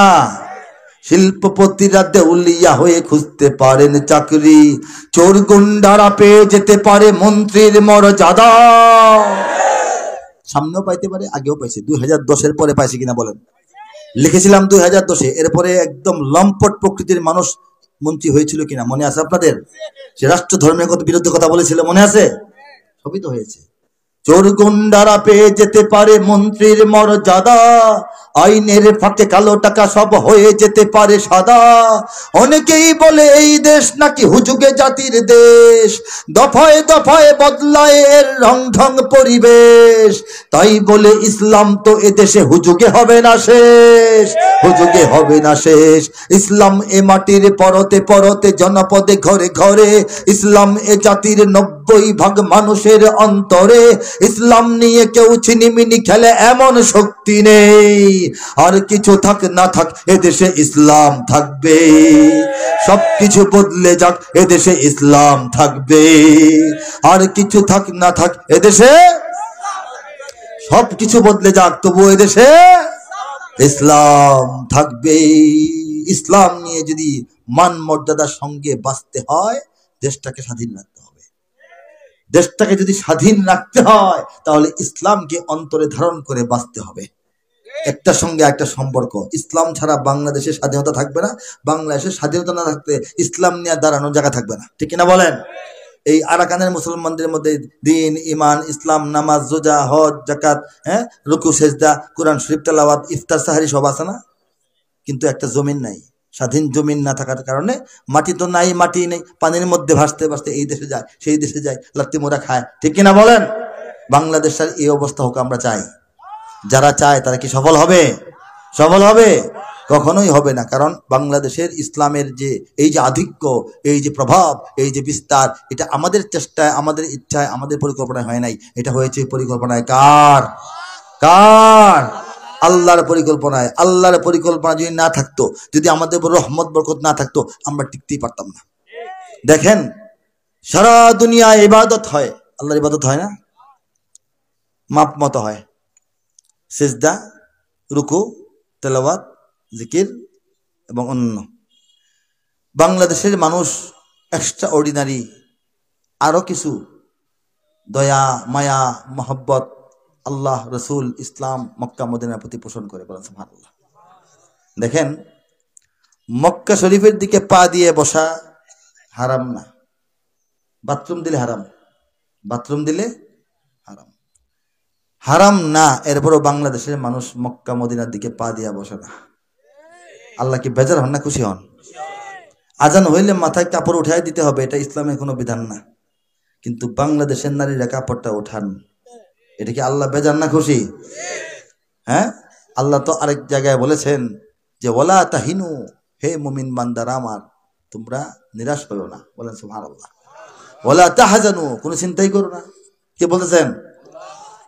শিল্পপতিরা দেউলিয়া হয়ে খুঁজতে পারেন চাকরি, চোর গুন্ডারা পেয়ে যেতে পারে মন্ত্রীর মর্যাদা। সামনেও পাইতে পারে, আগেও পাইছে। 2010-এর পরে পাইছে কিনা বলেন? লিখেছিলাম 2010-এ, এরপরে একদম লম্পট প্রকৃতির মানুষ মন্ত্রী হয়েছিল কিনা মনে আছে আপনাদের? সে রাষ্ট্র ধর্মের বিরুদ্ধে কথা বলেছিল, মনে আছে? সবই তো হয়েছে। চোর গুন্ডারা পেয়ে যেতে পারে মন্ত্রীর মর্যাদা, আইনের ফাঁকে কালো টাকা সব হয়ে যেতে পারে সাদা। অনেকেই বলে এই দেশ নাকি হুজুগে জাতির দেশ, দফায় দফায় বদলায় এর রং ঢং পরিবেশ। তাই বলে ইসলাম তো এদেশে হুজুগে হবে না শেষ, হুজুগে হবে না শেষ। ইসলাম এ মাটির পরতে পরতে জনপদে ঘরে ঘরে, ইসলাম এ জাতির 90% মানুষের অন্তরে। ইসলাম নিয়ে কেউ ছিনিমিনি খেলে এমন শক্তি নেই, আর কিছু থাক না থাক এদেশে ইসলাম থাকবে। সবকিছু বদলে যাক এদেশে ইসলাম থাকবে, আর কিছু থাক না থাক এদেশে, সবকিছু বদলে যাক তবু এদেশে ইসলাম থাকবে। ইসলাম নিয়ে যদি মান মর্যাদার সঙ্গে বাঁচতে হয়, দেশটাকে স্বাধীন রাখতে হবে। দেশটাকে যদি স্বাধীন রাখতে হয় তাহলে ইসলামকে অন্তরে ধারণ করে বাঁচতে হবে। একটার সঙ্গে একটা সম্পর্ক। ইসলাম ছাড়া বাংলাদেশের স্বাধীনতা থাকবে না, বাংলাদেশের স্বাধীনতা না থাকতে ইসলাম নিয়ে দাঁড়ানোর জায়গা থাকবে না, ঠিক কিনা বলেন? এই আরাকানের মুসলমানদের মধ্যে দিন, ইমান, ইসলাম, নামাজ, রোজা, হজ, যাকাত, রুকু, সেজদা, কোরআন শরীফ তেলাওয়াত, ইফতার, সাহারি সব আছে না? কিন্তু একটা জমিন নাই। স্বাধীন জমিন না থাকার কারণে মাটি তো নাই, মাটি নেই, পানির মধ্যে ভাসতে ভাসতে এই দেশে যায় সেই দেশে যায়, লাত্তি মোড়া খায়, ঠিক কিনা বলেন? বাংলাদেশের এই অবস্থা হোক আমরা চাই। যারা চায় তারা কি সফল হবে? সফল হবে? কখনোই হবে না। কারণ বাংলাদেশের ইসলামের যে এই যে আধিক্য, এই যে প্রভাব, এই যে বিস্তার, এটা আমাদের চেষ্টায়, আমাদের ইচ্ছায়, আমাদের পরিকল্পনায় হয় নাই। এটা হয়েছে পরিকল্পনায় কার? কার? আল্লাহর পরিকল্পনায়। আল্লাহর পরিকল্পনা যদি না থাকতো, যদি আমাদের উপর রহমত বরকত না থাকতো, আমরা টিকতেই পারতাম না। দেখেন সারা দুনিয়ায় ইবাদত হয়, আল্লাহর ইবাদত হয় না? মাপ মতো হয়। সিজদা, রুকু, তেলাওয়াত, জিকির এবং অন্য। বাংলাদেশের মানুষ এক্সট্রা অর্ডিনারি আরো কিছু দয়া, মায়া, মহব্বত আল্লাহ, রসুল, ইসলাম, মক্কা মদিনার প্রতি পোষণ করে। বলেন সুবহানাল্লাহ। দেখেন মক্কা শরীফের দিকে পা দিয়ে বসা হারাম না, বাথরুম দিলে হারাম, বাথরুম দিলে হারাম, হারাম না। এরপরও বাংলাদেশের মানুষ মক্কা মদিনার দিকে পা দিয়ে বসে না। আল্লাহ কি বেজার হন না খুশি হন? আজান হইলে মাথায় কাপড় উঠাই দিতে হবে, এটা ইসলামের কোনো বিধান না। কিন্তু বাংলাদেশের নারীরা কাপড়টা ওঠান, এটা কি আল্লাহ বেজান না খুশি? হ্যাঁ, আল্লাহ তো আরেক জায়গায় বলেছেন যে ওয়ালা তাহিনু, হে মুমিন বান্দারা আমার, তোমরা নিরাশ হইও না। বলেন সুবহানাল্লাহ। ওয়ালা তাহজানু, কোনো চিন্তাই করো না। কে বলতেছেন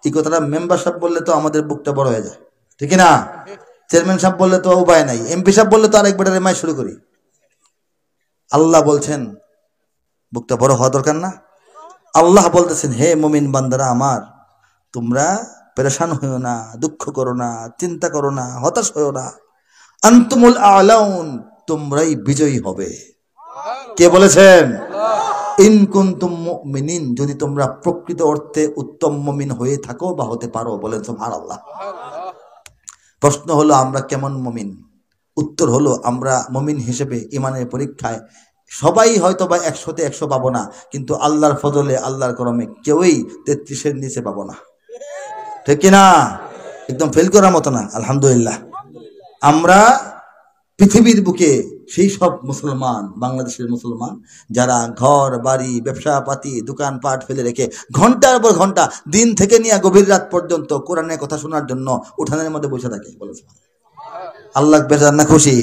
এই কথাটা? মেম্বার সাহেব বললে তো আমাদের বুকটা বড় হয়ে যায়, ঠিক না? চেয়ারম্যান সাহেব বললে তো উপায় নাই, এমপি সাহেব বললে তো আরেক বেটার এমআই শুরু করি। আল্লাহ বলছেন বুকটা বড় হওয়া দরকার না? আল্লাহ বলতেছেন হে মুমিন বান্দারা আমার, তোমরা পেরেশান হইও না, দুঃখ করো না, চিন্তা করো না, হতাশ হইও না। আনতুমুল আলাউন, তোমরাই বিজয়ী হবে। কে বলেছেন? ইন কুনতুম মুমিনিন, যদি তোমরা প্রকৃত অর্থে উত্তম মুমিন হয়ে থাকো বা হতে পারো। বলেন সুবহানাল্লাহ। প্রশ্ন হলো আমরা কেমন মুমিন? উত্তর হলো আমরা মুমিন হিসেবে ইমানের পরীক্ষায় সবাই হয়তো বা 100-তে 100 পাবো না, কিন্তু আল্লাহর ফজলে আল্লাহর করমে কেউই 33-এর নিচে পাবো না, ঠিক কিনা? একদম ফেল করার মতো না। আলহামদুলিল্লাহ, আমরা পৃথিবীর বুকে সেই সব মুসলমান, বাংলাদেশের মুসলমান যারা ঘর বাড়ি ব্যবসা পাতি দোকানপাট ফেলে রেখে ঘন্টার পর ঘন্টা দিন থেকে নিয়ে গভীর রাত পর্যন্ত কোরআনের কথা শোনার জন্য উঠানের মধ্যে বসে থাকে। বলেছে আল্লাহ বেজান না খুশি?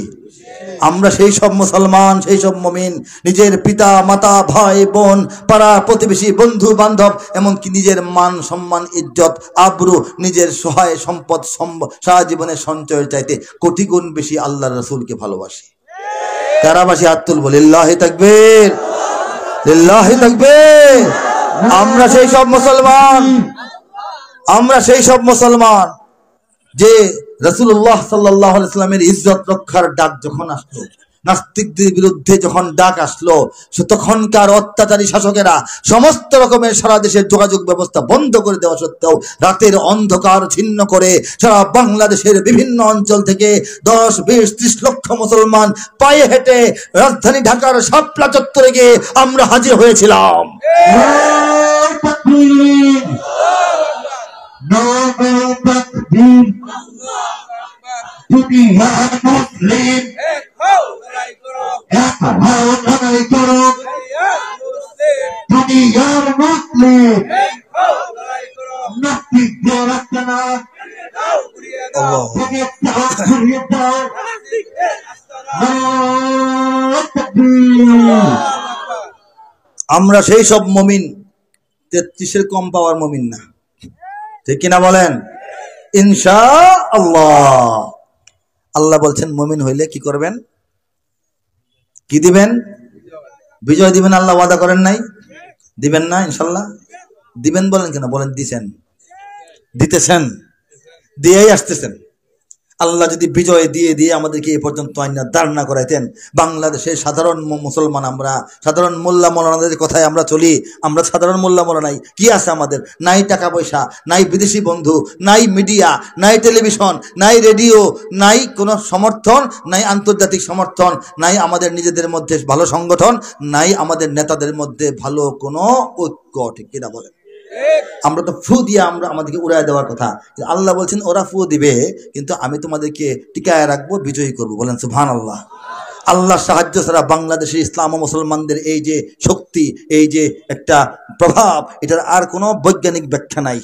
আমরা সেই সব মুসলমান, সেই সব মুমিন, নিজের পিতা মাতা ভাই বোন পাড়া প্রতিবেশী বন্ধু বান্ধব এমনকি নিজের মান সম্মান ইজ্জত আবরু নিজের সহায় সম্পদ সারা জীবনের সঞ্চয়ের চাইতে কোটি গুণ বেশি আল্লাহর রাসূলকে ভালোবাসি। কারাবাসী হাত তুলব, লিল্লাহি তাকবীর, লিল্লাহি তাকবীর। আমরা সেই সব মুসলমান, আমরা সেই সব মুসলমান যে রাসূলুল্লাহ সাল্লাল্লাহু আলাইহি ওয়াসাল্লামের ইজ্জত রক্ষার ডাক যখন আসলো, নাস্তিকদের বিরুদ্ধে যখন ডাক আসলো, তখনকার অত্যাচারী শাসকেরা সমস্ত রকমের সারা দেশের যোগাযোগ ব্যবস্থা বন্ধ করে দেওয়া সত্ত্বেও রাতের অন্ধকার ছিন্ন করে সারা বাংলাদেশের বিভিন্ন অঞ্চল থেকে 10, 20, 30 লক্ষ মুসলমান পায়ে হেঁটে রাজধানী ঢাকার শাপলা চত্বরে গিয়ে আমরা হাজির হয়েছিলাম। দুনিয়ার মুসলিম এক হও লড়াই করো, দুনিয়ার মুসলিম এক হও লড়াই করো, নাস্তিকদের আস্তানা ঘুরিয়ে দাও, ঘুরিয়ে দাও, নাস্তিকদের আস্তানা। আমরা সেই সব মুমিন 33-এর কম পাওয়ার মুমিন না, ঠিক কিনা বলেন? ইনশাআল্লাহ। আল্লাহ বলছেন মুমিন হইলে কি করবেন? কি দিবেন? বিজয় দিবেন। আল্লাহ ওয়াদা করেন নাই? দিবেন না? ইনশাআল্লাহ দিবেন। বলেন কেন? বলেন দিছেন, দিতেছেন, দিয়েই আসতেছেন। আল্লাহ যদি বিজয় দিয়ে দিয়ে আমাদেরকে এ পর্যন্ত আইনা দাঁড় না করাইতেন, বাংলাদেশের সাধারণ মুসলমান আমরা, সাধারণ মোল্লা মৌলানাদের কথায় আমরা চলি, আমরা সাধারণ মোল্লা মৌলানাই কি আছে আমাদের? নাই টাকা পয়সা, নাই বিদেশি বন্ধু, নাই মিডিয়া, নাই টেলিভিশন, নাই রেডিও, নাই কোনো সমর্থন, নাই আন্তর্জাতিক সমর্থন, নাই আমাদের নিজেদের মধ্যে ভালো সংগঠন, নাই আমাদের নেতাদের মধ্যে ভালো কোনো ঐক্য, ঠিক কিনা বলেন? আমরা তো ফু দিয়ে আমরা আমাদেরকে উড়ায় দেওয়ার কথা। আল্লাহ বলছেন ওরা ফু দিবে কিন্তু আমি তোমাদেরকে টিকায় রাখবো, বিজয়ী করবো। বলেন সুবহানাল্লাহ। আল্লাহর সাহায্য ছাড়া বাংলাদেশের ইসলাম ও মুসলমানদের এই যে শক্তি, এই যে একটা প্রভাব, এটার আর কোনো বৈজ্ঞানিক ব্যাখ্যা নাই,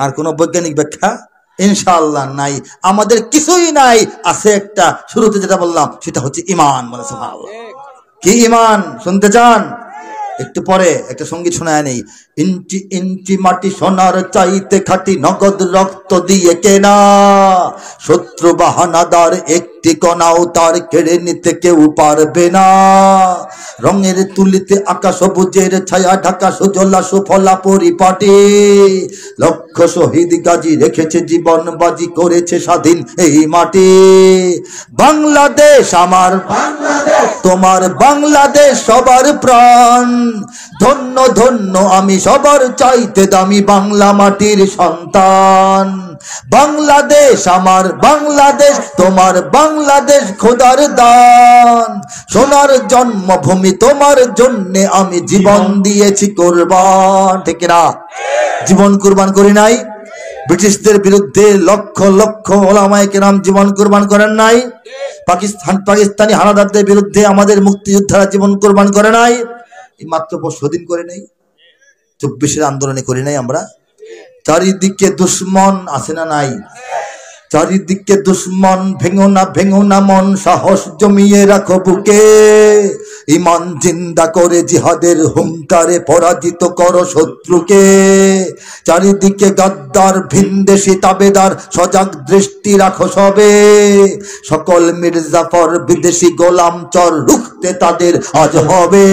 আর কোনো বৈজ্ঞানিক ব্যাখ্যা ইনশাআল্লাহ নাই। আমাদের কিছুই নাই, আছে একটা, শুরুতে যেটা বললাম সেটা হচ্ছে ঈমান। বলেন সুবহানাল্লাহ। কি ঈমান শুনতে চান? একটু পরে একটা সঙ্গীত শোনায় নেই। ইঞ্চি ইঞ্চি মাটি সোনার চাইতে খাঁটি, নগদ রক্ত দিয়ে কেনা, শত্রু বাহানাদার একটি কণাও তার কেড়ে নিতে কেউ পারবে না। রঙের তুলিতে আকাশ সবুজের ছায়া ঢাকা, সুজলা সুফলা পরিপাটি, লক্ষ শহীদ গাজী রেখেছে জীবন বাজি, করেছে স্বাধীন এই মাটি। বাংলাদেশ আমার বাংলাদেশ, তোমার বাংলাদেশ সবার প্রাণ, ধন্য ধন্য আমি সবার চাইতে দামি বাংলা মাটির সন্তান। বাংলাদেশ আমার বাংলাদেশ, তোমার বাংলাদেশ খোদার দান, সোনার জন্মভূমি তোমার জন্যে আমি জীবন দিয়েছি কোরবান। ঠিক না? জীবন কোরবান করি নাই? ব্রিটিশদের বিরুদ্ধে লক্ষ লক্ষ ওলামায়ে কেরাম জীবন কুরবান করেন নাই? পাকিস্তানি হানাদারদের বিরুদ্ধে আমাদের মুক্তিযোদ্ধারা জীবন কুরবান করে নাই? এই মাত্র 5 দিন করে নাই? 24-এর আন্দোলনে করি নাই আমরা? চারিদিকে দুশ্মন আছে না নাই? চারিদিকে দুশ্মন, ভেঙো না মন, সাহস জমিয়ে রাখো বুকে, ইমান জিন্দা করে জিহাদের হুঙ্কারে পরাজিত করো শত্রুকে। চারিদিকে গাদ্দার ভিনদেশি তাবেদার, সজাগ দৃষ্টি রাখো সবে, সকল মির্জাফর বিদেশি গোলাম চর রুখতে তাদের আজ হবে।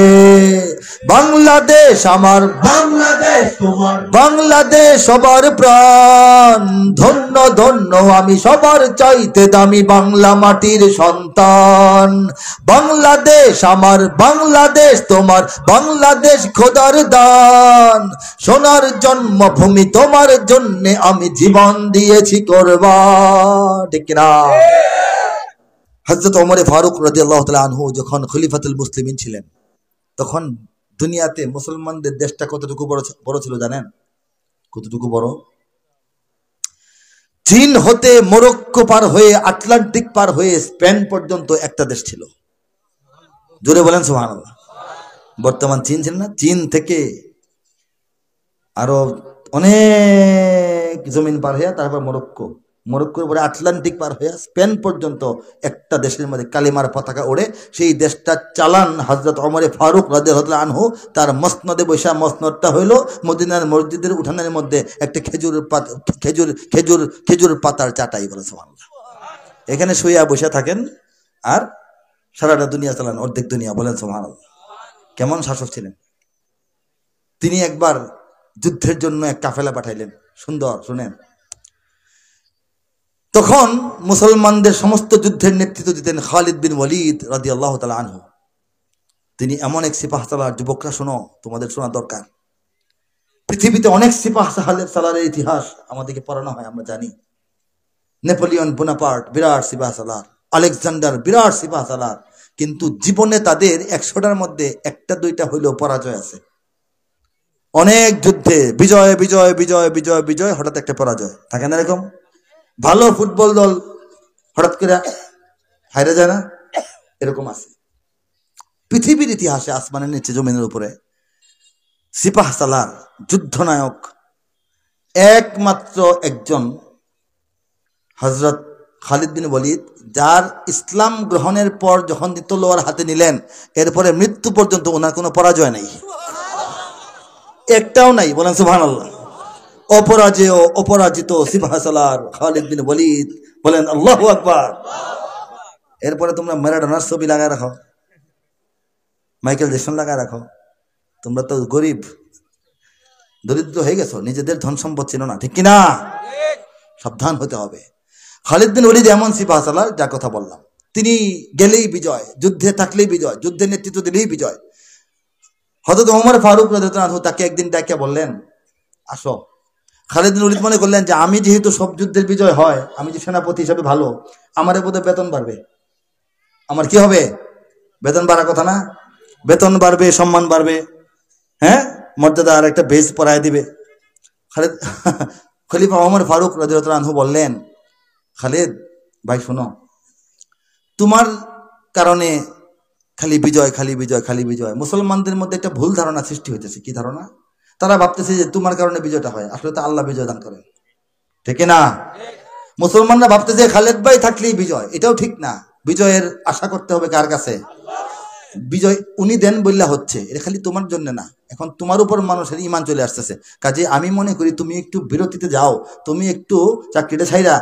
বাংলাদেশ আমার, বাংলাদেশ তোমার, বাংলাদেশ সবার প্রাণ, ধন্য ধন্য আমি সবার চাইতে দামি বাংলা মাটির সন্তান। বাংলাদেশ আমার, বাংলাদেশ তোমার, বাংলাদেশ খোদার দান, সোনার জন্মভূমি তোমার জন্যে আমি জীবন দিয়েছি কোরবান। ঠিক না? হযরত ওমর ফারুক রাদিয়াল্লাহু তাআলা আনহু যখন খলিফাতুল মুসলিমিন ছিলেন, তখন দুনিয়াতে মুসলমানদের দেশটা কতটুকু বড় ছিল জানেন? কতটুকু বড়? চীন হতে মরক্কো পার হয়ে, আটলান্টিক পার হয়ে স্পেন পর্যন্ত একটা দেশ ছিল। জোরে বলেন সুবহানাল্লাহ। বর্তমান চীন ছিল না? চীন থেকে আরো অনেক জমিন পার হইয়া তারপর মরক্কো, মরক্কোর পরে আটলান্টিক পার হইয়া স্পেন পর্যন্ত একটা দেশের মধ্যে কালিমার পতাকা ওড়ে। সেই দেশটা চালান হযরত ওমর ফারুক রাদিয়াল্লাহু আনহু। তার মসনদে বৈশা, মসনদটা হইল মদিনার মসজিদের উঠানের মধ্যে একটা খেজুর পাতার চাটাই, বলে সুবহানাল্লাহ। এখানে শুইয়া বসে থাকেন আর সারাটা দুনিয়া চালান, অর্ধেক দুনিয়া, বলেন সুবহানাল্লাহ। কেমন শাসক ছিলেন তিনি! একবার যুদ্ধের জন্য এক কাফেলা পাঠাইলেন, সুন্দর শুনেন। তখন মুসলমানদের সমস্ত যুদ্ধের নেতৃত্ব দিতেন খালিদ বিন ওয়ালিদ রাদিয়াল্লাহু তাআলা আনহু। তিনি এমন এক সিপাহ সালার, যুবকরা শোনো, তোমাদের শোনা দরকার। পৃথিবীতে অনেক সিপাহ সালারের ইতিহাস আমাদেরকে পড়ানো হয়, আমরা জানি। নেপোলিয়ন বোনাপার্ট বিরাট সিপাহ সালার, আলেকজান্ডার বিরাট সিপাহ সালার, কিন্তু জীবনে তাদের 100টার মধ্যে 1-2টা হইলেও পরাজয় আছে। অনেক যুদ্ধে বিজয় বিজয় বিজয় বিজয় বিজয়, হঠাৎ একটা পরাজয় থাকে না? এরকম ভালো ফুটবল দল হঠাৎ করে হাইরে যায় না? এরকম আছে পৃথিবীর ইতিহাসে। আসমানের নিচে জমিনের উপরে সিপাহ সালার যুদ্ধনায়ক একমাত্র একজন হযরত খালিদ বিন ওয়ালিদ, যার ইসলাম গ্রহণের পর যখন তলোয়ার হাতে নিলেন, এরপরে মৃত্যু পর্যন্ত ওনার কোনো পরাজয় নেই, একটাও নাই, বলেন সুবহানাল্লাহ। অপরাজিত সিপাহ সালার খালিদ বিন ওয়ালিদ, বলেন আল্লাহু আকবার। এরপরে তোমরা ম্যারাডোনার ছবি লাগায় রাখো, মাইকেল জ্যাকসন লাগায় রাখো। তোমরা তো গরিব দরিদ্র হয়ে গেছো, নিজেদের ধন সম্পদ ছিল না, ঠিক কিনা? সাবধান হতে হবে। খালিদ বিন ওয়ালিদ এমন সিপাহ সালার, যা কথা বললাম, তিনি গেলেই বিজয়, যুদ্ধে থাকলেই বিজয়, যুদ্ধের নেতৃত্ব দিলেই বিজয়। হযরত ওমর ফারুক রাদিয়াল্লাহু আনহু তাকে একদিন ডাকে বললেন, আসো। খালিদ বিন ওয়ালিদ মনে করলেন যে আমি যেহেতু সব যুদ্ধের বিজয় হয়, আমি যে সেনাপতি হিসাবে ভালো, আমার বোধহয় বেতন বাড়বে। আমার কি হবে? বেতন বাড়ার কথা না? বেতন বাড়বে, সম্মান বাড়বে, হ্যাঁ, মর্যাদা আর একটা বেজ পরায় দিবে। খলিফা ওমর ফারুক রাদিয়াল্লাহু আনহু বললেন, খালিদ ভাই শোনো, তোমার কারণে খালি বিজয়, খালি বিজয়, খালি বিজয়। মুসলমানদের মধ্যে একটা ভুল ধারণা সৃষ্টি হইতেছে। কি ধারণা? তারা ভাবতেছে যে তোমার কারণে বিজয়টা হয়, আসলে তো আল্লাহ বিজয় দান করেন, ঠিক না? মুসলমানরা ভাবতেছে খালেদ ভাই থাকলেই বিজয়, এটাও ঠিক না। বিজয়ের আশা করতে হবে কার কাছে? বিজয় উনি দেন বললে হচ্ছে, এটা খালি তোমার জন্য না, এখন তোমার উপর মানুষের ইমান চলে আসতেছে। কাজে আমি মনে করি তুমি একটু বিরতিতে যাও, তুমি একটু চাকরিটা ছাইরা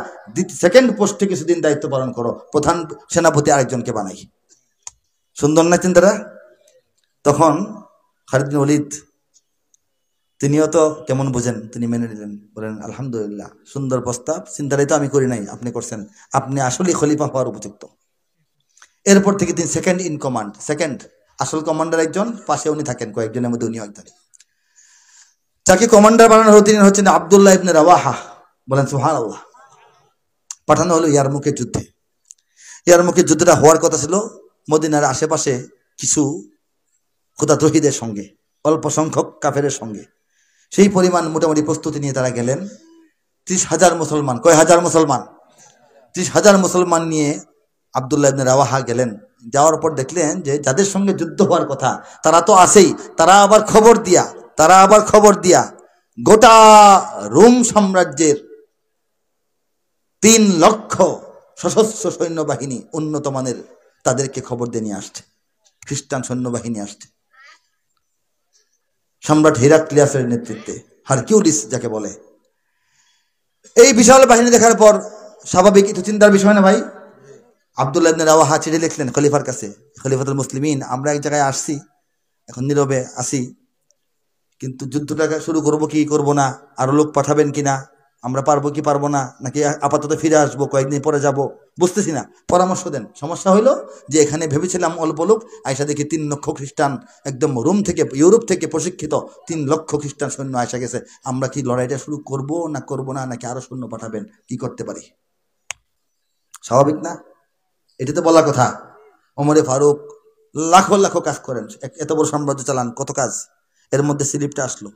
সেকেন্ড পোস্টে কিছুদিন দায়িত্ব পালন করো, প্রধান সেনাপতি আরেকজনকে বানাই। সুন্দর না চিন্তাটা? তখন খালিদ বিন ওয়ালিদ তিনিও তো কেমন বোঝেন, তিনি মেনে নিলেন, বলেন আলহামদুলিল্লাহ, সুন্দর প্রস্তাব, চিন্তাটাই তো আমি করি নাই, আপনি করছেন, আপনি আসলেই খলিফা হওয়ার উপযুক্ত। এরপর থেকে তিনি সেকেন্ড ইন কমান্ড, সেকেন্ড আসল কমান্ডার একজন, পাশে উনি থাকেন কয়েকজনের মধ্যে, উনি একজন। যাকে কমান্ডার বানানো হলো তিনি হচ্ছেন আব্দুল্লাহ ইবনে রাওয়াহা, বলেন সুবহানাল্লাহ। পাঠানো হলো ইয়ারমুকের যুদ্ধে। ইয়ারমুকের যুদ্ধটা হওয়ার কথা ছিল মদিনার আশেপাশে কিছু খোদাদ্রোহীদের সঙ্গে, অল্প সংখ্যক কাফেরের সঙ্গে। সেই পরিমাণ মোটামুটি প্রস্তুতি নিয়ে তারা গেলেন। 30,000 মুসলমান, কয় হাজার মুসলমান? 30,000 মুসলমান নিয়ে আব্দুল্লাহ ইবনে রাওয়াহা গেলেন। যাওয়ার পর দেখলেন যে যাদের সঙ্গে যুদ্ধ হওয়ার কথা তারা তো আছেই, তারা আবার খবর দিয়া গোটা রোম সাম্রাজ্যের 3 লক্ষ সশস্ত্র সৈন্যবাহিনী উন্নত মানের তাদেরকে খবর দিয়ে নিয়ে আসছে। খ্রিস্টান সৈন্যবাহিনী আসছে সম্রাট হেরাক্লিয়াসের নেতৃত্বে, হারকিউলিস যাকে বলে। এই বিশাল বাহিনী দেখার পর স্বাভাবিক একটু চিন্তার বিষয় না ভাই? আব্দুল্লাহ ইবনে রাওয়াহা চিঠি লিখলেন খলিফার কাছে, খলিফাতুল মুসলিমিন, আমরা এক জায়গায় আসছি, এখন নীরবে আসি, কিন্তু যুদ্ধটা শুরু করবো কি করব না, আরো লোক পাঠাবেন কিনা, আমরা পারবো কি পারবো না, নাকি আপাতত ফিরে আসবো, কয়েকদিন পরে যাব, বুঝতেছি না, পরামর্শ দেন। সমস্যা হইলো যে এখানে ভেবেছিলাম অল্প লোক, আয়সা দেখি 3 লক্ষ খ্রিস্টান, একদম রোম থেকে ইউরোপ থেকে প্রশিক্ষিত 3 লক্ষ খ্রিস্টান সৈন্য আয়সা গেছে। আমরা কি লড়াইটা শুরু করব না নাকি আরো সৈন্য পাঠাবেন, কি করতে পারি? স্বাভাবিক না? এটা তো বলা কথা। ওমরে ফারুক লাখো লাখো কাজ করেন, এত বড় সাম্রাজ্য চালান, কত কাজ। এর মধ্যে স্লিপটা আসলো,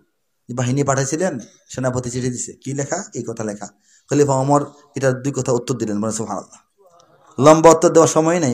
বাহিনী পাঠাইছিলেন, সেনাপতি চিঠি দিছে, কি লেখা? এই কথা লেখা। খলিফা ওমর এটার 2 কথা উত্তর দিলেন, মানে সুবহানাল্লাহ। লম্বা উত্তর দেওয়ার সময় নেই।